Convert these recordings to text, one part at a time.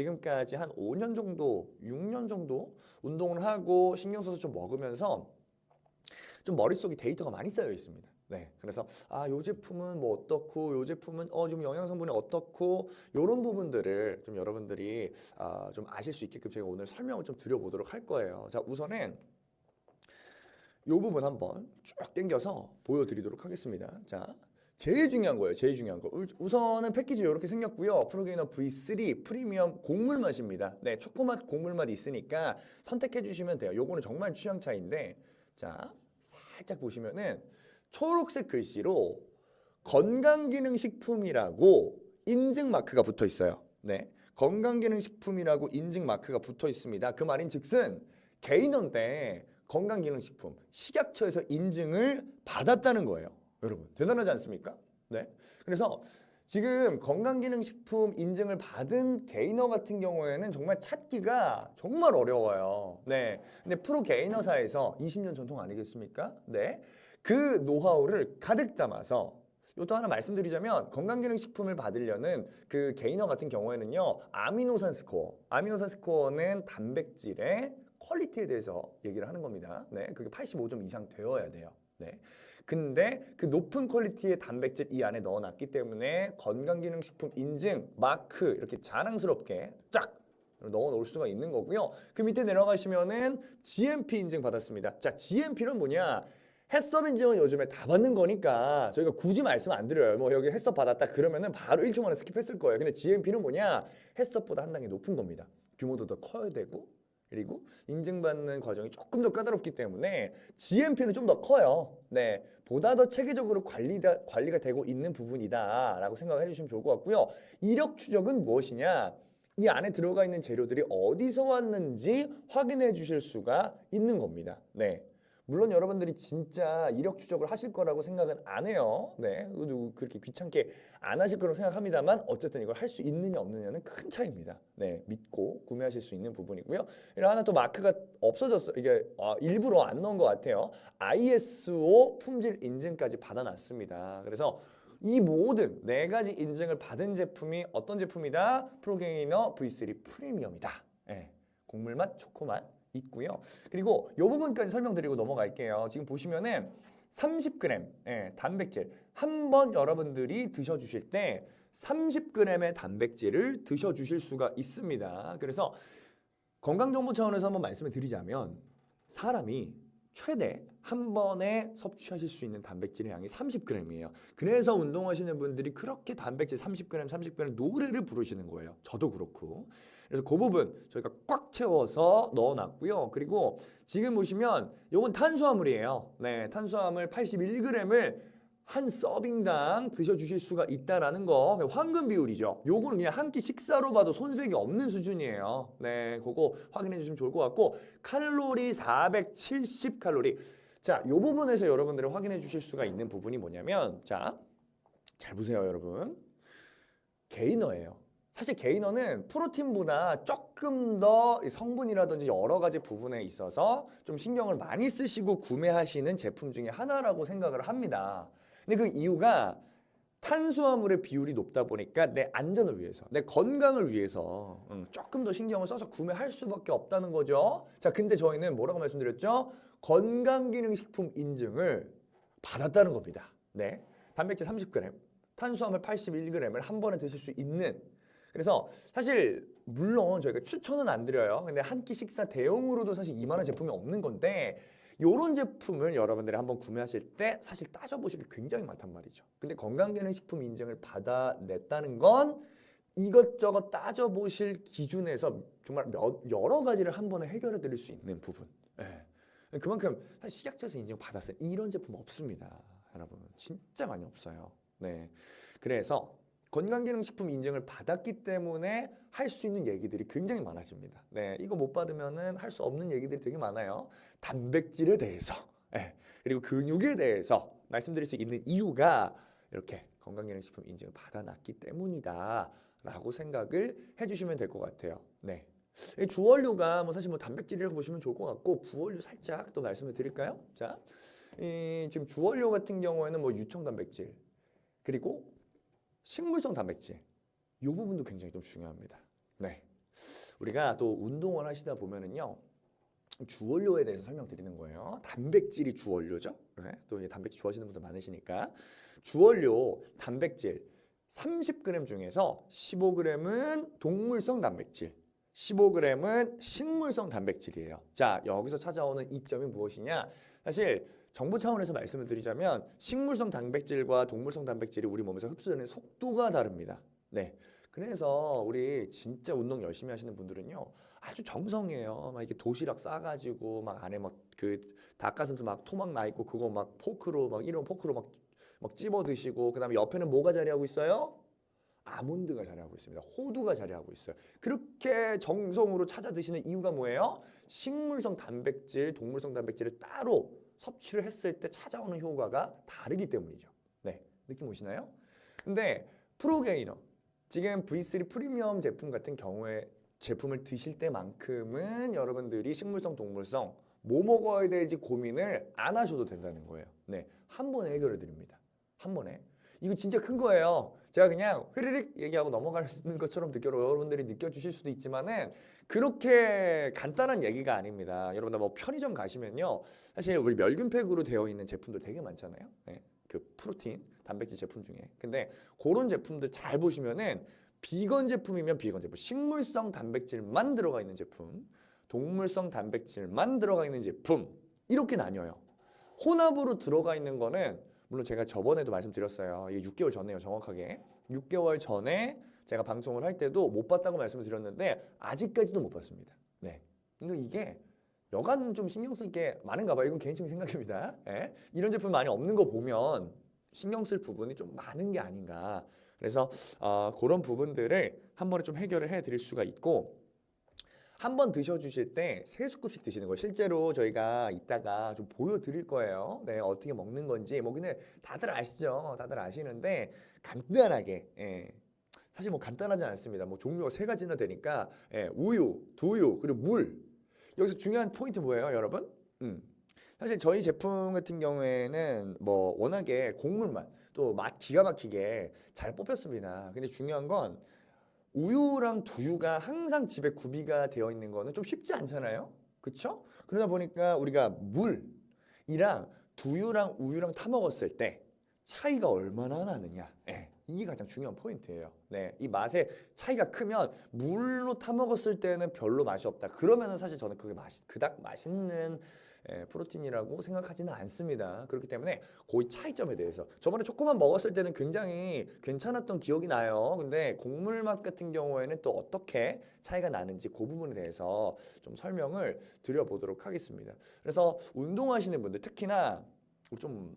지금까지 한 5년 정도, 6년 정도 운동을 하고 신경 써서 좀 먹으면서 좀 머릿속에 데이터가 많이 쌓여 있습니다. 네, 그래서 요 제품은 뭐 어떻고, 요 제품은 좀 영양 성분이 어떻고, 요런 부분들을 좀 여러분들이 좀 아실 수 있게끔 제가 오늘 설명을 좀 드려보도록 할 거예요. 자, 우선은 요 부분 한번 쭉 당겨서 보여드리도록 하겠습니다. 자, 제일 중요한 거예요. 제일 중요한 거. 우선은 패키지 이렇게 생겼고요. 프로게이너 V3 프리미엄 곡물 맛입니다. 네, 초코맛 곡물 맛이 있으니까 선택해 주시면 돼요. 요거는 정말 취향 차이인데, 자, 살짝 보시면은 초록색 글씨로 건강기능식품이라고 인증 마크가 붙어 있어요. 네, 건강기능식품이라고 인증 마크가 붙어 있습니다. 그 말인즉슨 개인한테 건강기능식품 식약처에서 인증을 받았다는 거예요. 여러분 대단하지 않습니까? 네. 그래서 지금 건강기능식품 인증을 받은 게이너 같은 경우에는 정말 찾기가 정말 어려워요. 네. 근데 프로 게이너사에서 20년 전통 아니겠습니까? 네. 그 노하우를 가득 담아서 또 하나 말씀드리자면 건강기능식품을 받으려는 그 게이너 같은 경우에는요, 아미노산 스코어. 아미노산 스코어는 단백질의 퀄리티에 대해서 얘기를 하는 겁니다. 네. 그게 85점 이상 되어야 돼요. 네. 근데 그 높은 퀄리티의 단백질 이 안에 넣어놨기 때문에 건강기능식품 인증 마크 이렇게 자랑스럽게 쫙 넣어 놓을 수가 있는 거고요. 그 밑에 내려가시면은 GMP 인증 받았습니다. 자, GMP는 뭐냐? 햇섭 인증은 요즘에 다 받는 거니까 저희가 굳이 말씀 안 드려요. 뭐 여기 햇섭 받았다 그러면은 바로 1초 만에 스킵했을 거예요. 근데 GMP는 뭐냐? 햇섭보다 한 단계 높은 겁니다. 규모도 더 커야 되고, 그리고 인증받는 과정이 조금 더 까다롭기 때문에 GMP는 좀 더 커요. 네, 보다 더 체계적으로 관리가 되고 있는 부분이다라고 생각해 주시면 좋을 것 같고요. 이력 추적은 무엇이냐? 이 안에 들어가 있는 재료들이 어디서 왔는지 확인해 주실 수가 있는 겁니다. 네. 물론 여러분들이 진짜 이력 추적을 하실 거라고 생각은 안 해요. 네, 그렇게 귀찮게 안 하실 거라고 생각합니다만 어쨌든 이걸 할 수 있느냐 없느냐는 큰 차이입니다. 네, 믿고 구매하실 수 있는 부분이고요. 하나 또 마크가 없어졌어요. 이게 일부러 안 넣은 것 같아요. ISO 품질 인증까지 받아놨습니다. 그래서 이 모든 네 가지 인증을 받은 제품이 어떤 제품이다? 프로게이너 V3 프리미엄이다. 네, 곡물맛, 초코맛 있고요. 그리고 이 부분까지 설명드리고 넘어갈게요. 지금 보시면은 30g 단백질 한 번 여러분들이 드셔주실 때 30g의 단백질을 드셔주실 수가 있습니다. 그래서 건강정보 차원에서 한번 말씀을 드리자면 사람이 최대 한 번에 섭취하실 수 있는 단백질의 양이 30g이에요. 그래서 운동하시는 분들이 그렇게 단백질 30g, 30g 노래를 부르시는 거예요. 저도 그렇고. 그래서 그 부분 저희가 꽉 채워서 넣어놨고요. 그리고 지금 보시면 이건 탄수화물이에요. 네, 탄수화물 81g을 한 서빙당 드셔주실 수가 있다라는 거 황금 비율이죠. 요거는 그냥 한 끼 식사로 봐도 손색이 없는 수준이에요. 네, 그거 확인해 주시면 좋을 것 같고 칼로리 470칼로리. 자, 요 부분에서 여러분들이 확인해 주실 수가 있는 부분이 뭐냐면 자, 잘 보세요 여러분. 게이너예요. 사실 게이너는 프로틴보다 조금 더 성분이라든지 여러 가지 부분에 있어서 좀 신경을 많이 쓰시고 구매하시는 제품 중에 하나라고 생각을 합니다. 근데 그 이유가 탄수화물의 비율이 높다 보니까 내 안전을 위해서, 내 건강을 위해서 조금 더 신경을 써서 구매할 수밖에 없다는 거죠. 자, 근데 저희는 뭐라고 말씀드렸죠? 건강기능식품 인증을 받았다는 겁니다. 네, 단백질 30g, 탄수화물 81g을 한 번에 드실 수 있는. 그래서 사실 물론 저희가 추천은 안 드려요. 근데 한 끼 식사 대용으로도 사실 이만한 제품이 없는 건데 요런 제품을 여러분들이 한번 구매하실 때 사실 따져보실 게 굉장히 많단 말이죠. 근데 건강기능식품 인증을 받아냈다는 건 이것저것 따져보실 기준에서 정말 여러 가지를 한 번에 해결해 드릴 수 있는 부분. 네. 그만큼 사실 식약처에서 인증받았어요. 이런 제품 없습니다. 여러분 진짜 많이 없어요. 네, 그래서 건강기능식품 인증을 받았기 때문에 할 수 있는 얘기들이 굉장히 많아집니다. 네, 이거 못 받으면은 할 수 없는 얘기들이 되게 많아요. 단백질에 대해서, 네, 그리고 근육에 대해서 말씀드릴 수 있는 이유가 이렇게 건강기능식품 인증을 받아놨기 때문이다라고 생각을 해주시면 될 것 같아요. 네, 주원료가 뭐 사실 뭐 단백질이라고 보시면 좋을 것 같고 부원료 살짝 또 말씀을 드릴까요? 자, 지금 주원료 같은 경우에는 뭐 유청 단백질 그리고 식물성 단백질 이 부분도 굉장히 좀 중요합니다. 네, 우리가 또 운동을 하시다 보면은요. 주원료에 대해서 설명드리는 거예요. 단백질이 주원료죠. 네? 또 단백질 좋아하시는 분들 많으시니까 주원료 단백질 30g 중에서 15g은 동물성 단백질, 15g은 식물성 단백질이에요. 자, 여기서 찾아오는 이점이 무엇이냐? 사실 정보 차원에서 말씀을 드리자면 식물성 단백질과 동물성 단백질이 우리 몸에서 흡수되는 속도가 다릅니다. 네. 그래서 우리 진짜 운동 열심히 하시는 분들은요 아주 정성이에요. 막 이렇게 도시락 싸가지고 막 안에 막 그 닭가슴살 막 토막 나 있고 그거 막 포크로 막 이런 포크로 막 찝어 드시고 그다음에 옆에는 뭐가 자리하고 있어요? 아몬드가 자리하고 있습니다. 호두가 자리하고 있어요. 그렇게 정성으로 찾아 드시는 이유가 뭐예요? 식물성 단백질, 동물성 단백질을 따로 섭취를 했을 때 찾아오는 효과가 다르기 때문이죠. 네, 느낌 오시나요? 근데 프로게이너 지금 V3 프리미엄 제품 같은 경우에 제품을 드실 때만큼은 여러분들이 식물성, 동물성 뭐 먹어야 될지 고민을 안 하셔도 된다는 거예요. 네, 한 번에 해결해 드립니다. 한 번에. 이거 진짜 큰 거예요. 제가 그냥 휘리릭 얘기하고 넘어가는 것처럼 여러분들이 느껴주실 수도 있지만은 그렇게 간단한 얘기가 아닙니다. 여러분들 뭐 편의점 가시면요. 사실 우리 멸균팩으로 되어 있는 제품들 되게 많잖아요. 네, 그 프로틴, 단백질 제품 중에. 근데 그런 제품들 잘 보시면은 비건 제품이면 비건 제품, 식물성 단백질만 들어가 있는 제품, 동물성 단백질만 들어가 있는 제품 이렇게 나뉘어요. 혼합으로 들어가 있는 거는 물론 제가 저번에도 말씀드렸어요. 이게 6개월 전에요, 정확하게. 6개월 전에 제가 방송을 할 때도 못 봤다고 말씀을 드렸는데 아직까지도 못 봤습니다. 네, 이게 여간 좀 신경 쓸 게 많은가 봐요. 이건 개인적인 생각입니다. 예? 이런 제품 많이 없는 거 보면 신경 쓸 부분이 좀 많은 게 아닌가. 그래서 그런 부분들을 한 번에 좀 해결을 해드릴 수가 있고 한 번 드셔주실 때 3스쿱씩 드시는 거예요. 실제로 저희가 이따가 좀 보여드릴 거예요. 네, 어떻게 먹는 건지. 뭐 근데 다들 아시죠? 다들 아시는데 간단하게. 예. 사실 뭐 간단하지 않습니다. 뭐 종류가 3가지나 되니까 예, 우유, 두유, 그리고 물. 여기서 중요한 포인트 뭐예요, 여러분? 사실 저희 제품 같은 경우에는 뭐 워낙에 곡물만 또 맛 기가 막히게 잘 뽑혔습니다. 근데 중요한 건 우유랑 두유가 항상 집에 구비가 되어 있는 거는 좀 쉽지 않잖아요. 그렇죠? 그러다 보니까 우리가 물이랑 두유랑 우유랑 타 먹었을 때 차이가 얼마나 나느냐. 네, 이게 가장 중요한 포인트예요. 네, 이 맛의 차이가 크면 물로 타 먹었을 때는 별로 맛이 없다. 그러면은 사실 저는 그게 그닥 맛있는 프로틴이라고 생각하지는 않습니다. 그렇기 때문에 그 차이점에 대해서 저번에 초코만 먹었을 때는 굉장히 괜찮았던 기억이 나요. 근데 곡물 맛 같은 경우에는 또 어떻게 차이가 나는지 그 부분에 대해서 좀 설명을 드려보도록 하겠습니다. 그래서 운동하시는 분들 특히나 좀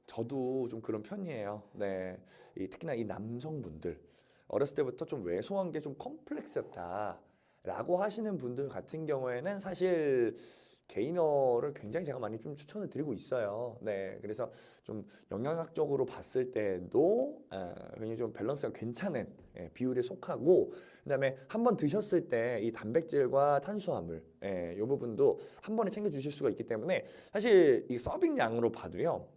저도 좀 그런 편이에요. 네, 특히나 이 남성분들 어렸을 때부터 좀 왜소한 게 좀 컴플렉스였다라고 하시는 분들 같은 경우에는 사실 게이너를 굉장히 제가 많이 좀 추천을 드리고 있어요. 네, 그래서 좀 영양학적으로 봤을 때도 굉장히 좀 밸런스가 괜찮은 비율에 속하고 그다음에 한 번 드셨을 때 이 단백질과 탄수화물 이 부분도 한 번에 챙겨 주실 수가 있기 때문에 사실 이 서빙 양으로 봐도요.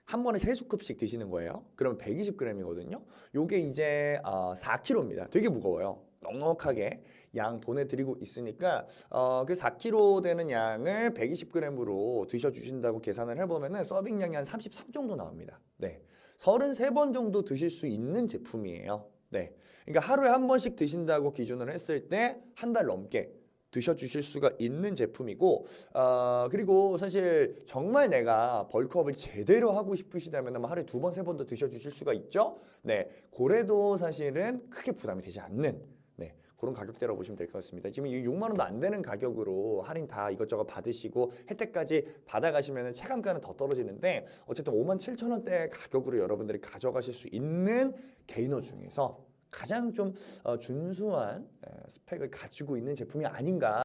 한 번에 3스쿱씩 드시는 거예요. 그러면 120g이거든요. 요게 이제 4kg입니다. 되게 무거워요. 넉넉하게 양 보내드리고 있으니까 그 4kg 되는 양을 120g으로 드셔주신다고 계산을 해보면은 서빙량이 한 33 정도 나옵니다. 네, 33번 정도 드실 수 있는 제품이에요. 네, 그러니까 하루에 한 번씩 드신다고 기준을 했을 때 한 달 넘게 드셔주실 수가 있는 제품이고 그리고 사실 정말 내가 벌크업을 제대로 하고 싶으시다면 하루에 2번, 3번도 드셔주실 수가 있죠. 네, 고래도 사실은 크게 부담이 되지 않는 그런 가격대라고 보시면 될 것 같습니다. 지금 이 6만 원도 안 되는 가격으로 할인 다 이것저것 받으시고 혜택까지 받아가시면 체감가는 더 떨어지는데 어쨌든 57,000원대 가격으로 여러분들이 가져가실 수 있는 게이너 중에서 가장 좀 준수한 스펙을 가지고 있는 제품이 아닌가